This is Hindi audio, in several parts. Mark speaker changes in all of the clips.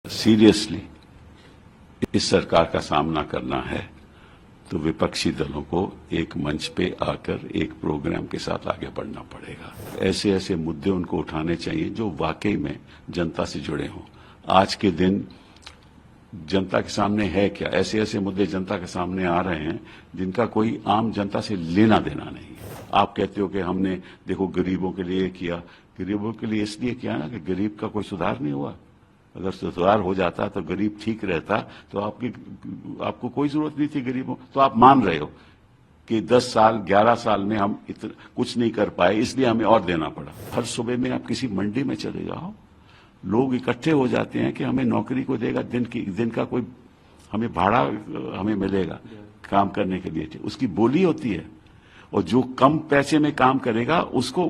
Speaker 1: सीरियसली इस सरकार का सामना करना है तो विपक्षी दलों को एक मंच पे आकर एक प्रोग्राम के साथ आगे बढ़ना पड़ेगा। ऐसे ऐसे मुद्दे उनको उठाने चाहिए जो वाकई में जनता से जुड़े हों। आज के दिन जनता के सामने है क्या, ऐसे ऐसे मुद्दे जनता के सामने आ रहे हैं जिनका कोई आम जनता से लेना देना नहीं है। आप कहते हो कि हमने देखो गरीबों के लिए किया, गरीबों के लिए इसलिए किया ना कि गरीब का कोई सुधार नहीं हुआ। अगर सुधार हो जाता तो गरीब ठीक रहता तो आपको कोई जरूरत नहीं थी गरीबों। तो आप मान रहे हो कि 10 साल 11 साल में हम कुछ नहीं कर पाए, इसलिए हमें और देना पड़ा। हर सुबह में आप किसी मंडी में चले जाओ, लोग इकट्ठे हो जाते हैं कि हमें नौकरी को देगा, दिन का कोई हमें भाड़ा हमें मिलेगा काम करने के लिए, उसकी बोली होती है। और जो कम पैसे में काम करेगा उसको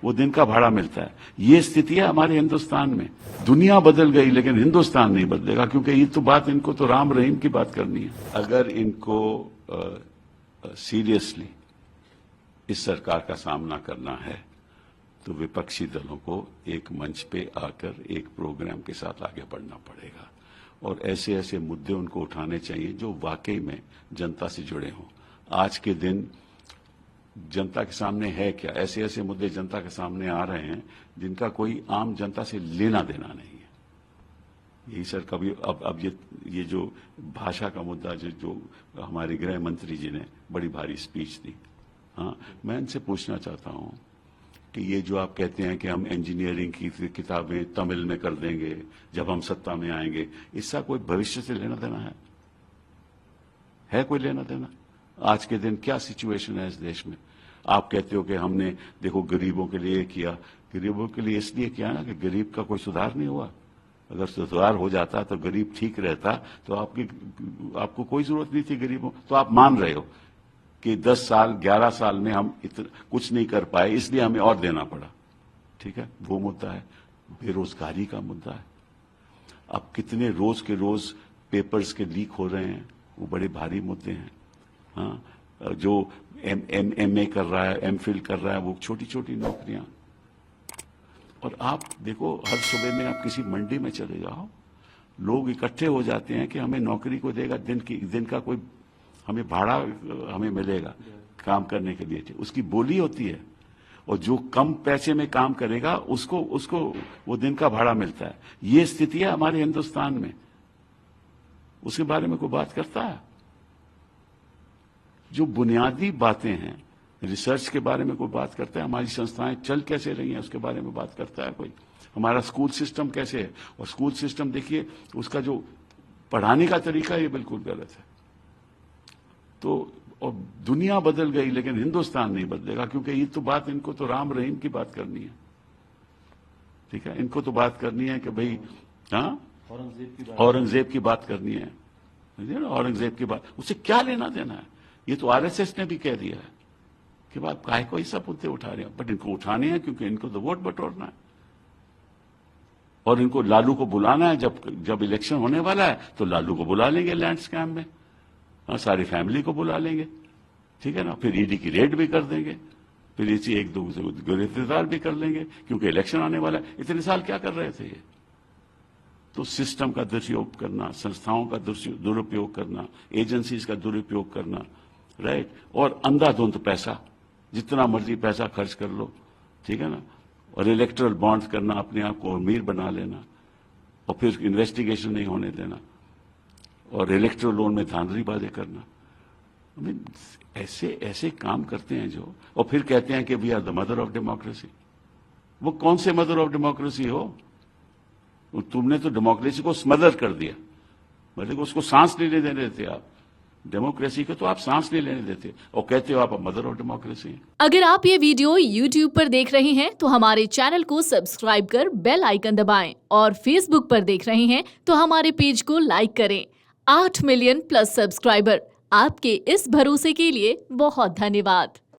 Speaker 1: वो दिन का भाड़ा मिलता है। ये स्थिति है हमारे हिंदुस्तान में। दुनिया बदल गई लेकिन हिंदुस्तान नहीं बदलेगा, क्योंकि ये तो बात इनको तो राम रहीम की बात करनी है। अगर इनको सीरियसली इस सरकार का सामना करना है तो विपक्षी दलों को एक मंच पे आकर एक प्रोग्राम के साथ आगे बढ़ना पड़ेगा और ऐसे ऐसे मुद्दे उनको उठाने चाहिए जो वाकई में जनता से जुड़े हों। आज के दिन जनता के सामने है क्या, ऐसे ऐसे मुद्दे जनता के सामने आ रहे हैं जिनका कोई आम जनता से लेना देना नहीं है। यही सर कभी अब ये जो भाषा का मुद्दा जो हमारे गृह मंत्री जी ने बड़ी भारी स्पीच दी, हाँ, मैं इनसे पूछना चाहता हूँ कि ये जो आप कहते हैं कि हम इंजीनियरिंग की किताबें तमिल में कर देंगे जब हम सत्ता में आएंगे, इसका कोई भविष्य से लेना देना है कोई लेना देना? आज के दिन क्या सिचुएशन है इस देश में? आप कहते हो कि हमने देखो गरीबों के लिए किया, गरीबों के लिए इसलिए किया ना कि गरीब का कोई सुधार नहीं हुआ। अगर सुधार हो जाता तो गरीब ठीक रहता तो आपको कोई जरूरत नहीं थी गरीबों। तो आप मान रहे हो कि 10 साल 11 साल में हम कुछ नहीं कर पाए, इसलिए हमें और देना पड़ा। ठीक है, वो मुद्दा है। बेरोजगारी का मुद्दा है। अब कितने रोज के रोज पेपर्स के लीक हो रहे हैं, वो बड़े भारी मुद्दे हैं। हाँ, जो एमए कर रहा है, एमफिल कर रहा है, वो छोटी छोटी नौकरियां। और आप देखो हर सुबह में आप किसी मंडी में चले जाओ, लोग इकट्ठे हो जाते हैं कि हमें नौकरी को देगा, दिन का कोई हमें भाड़ा हमें मिलेगा काम करने के लिए, उसकी बोली होती है। और जो कम पैसे में काम करेगा उसको वो दिन का भाड़ा मिलता है। ये स्थिति है हमारे हिंदुस्तान में। उसके बारे में कोई बात करता है? जो बुनियादी बातें हैं, रिसर्च के बारे में कोई बात करता है? हमारी संस्थाएं चल कैसे रही हैं उसके बारे में बात करता है कोई? हमारा स्कूल सिस्टम कैसे है? और स्कूल सिस्टम देखिए, उसका जो पढ़ाने का तरीका ये बिल्कुल गलत है। तो और दुनिया बदल गई लेकिन हिंदुस्तान नहीं बदलेगा, क्योंकि ये तो बात इनको तो राम रहीम की बात करनी है। ठीक है, इनको तो बात करनी है कि भाई हाँ, औरंगजेब की बात करनी है। औरंगजेब की बात, उससे क्या लेना देना है? ये तो आरएसएस ने भी कह दिया है कि बात काहे को ये सब मुद्दे उठा रहे हैं, बट इनको उठाने हैं क्योंकि इनको तो वोट बटोरना है और इनको लालू को बुलाना है। जब इलेक्शन होने वाला है तो लालू को बुला लेंगे लैंड स्कैम में, हाँ, सारी फैमिली को बुला लेंगे। ठीक है ना, फिर ईडी की रेड भी कर देंगे, फिर इसी एक दो गिरफ्तार भी कर लेंगे क्योंकि इलेक्शन आने वाला है। इतने साल क्या कर रहे थे ये? तो सिस्टम का दुरुपयोग करना, संस्थाओं का दुरुपयोग करना, एजेंसीज का दुरुपयोग करना, राइट, और अंधाधुंध पैसा, जितना मर्जी पैसा खर्च कर लो, ठीक है ना, और इलेक्टोरल बॉन्ड्स करना, अपने आप को अमीर बना लेना और फिर इन्वेस्टिगेशन नहीं होने देना और इलेक्टोरल लोन में धांधलीबाजी करना। ऐसे काम करते हैं जो, और फिर कहते हैं कि we are the mother of democracy. वो कौन से मदर ऑफ डेमोक्रेसी हो? तुमने तो डेमोक्रेसी को स्मदर कर दिया, मतलब उसको सांस नहीं लेने देते आप। डेमोक्रेसी को तो आप सांस नहीं लेने देते और कहते हो आप मदर ऑफ डेमोक्रेसी हैं।
Speaker 2: अगर आप ये वीडियो YouTube पर देख रहे हैं तो हमारे चैनल को सब्सक्राइब कर बेल आइकन दबाएं और Facebook पर देख रहे हैं तो हमारे पेज को लाइक करें। 8 मिलियन प्लस सब्सक्राइबर, आपके इस भरोसे के लिए बहुत धन्यवाद।